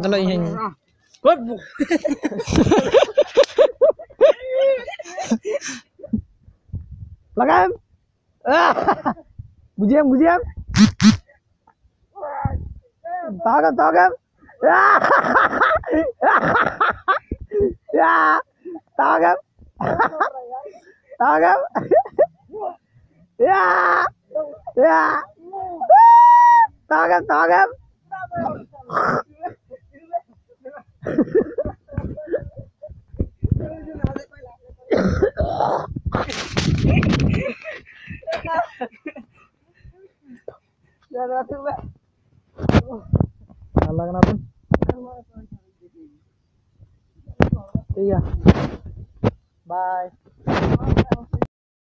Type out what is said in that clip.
Dala yan. Lagam. Bujem. Tagam. Ya, tagam. Ya. Tagam. Nyalakan apa? Iya. Bye.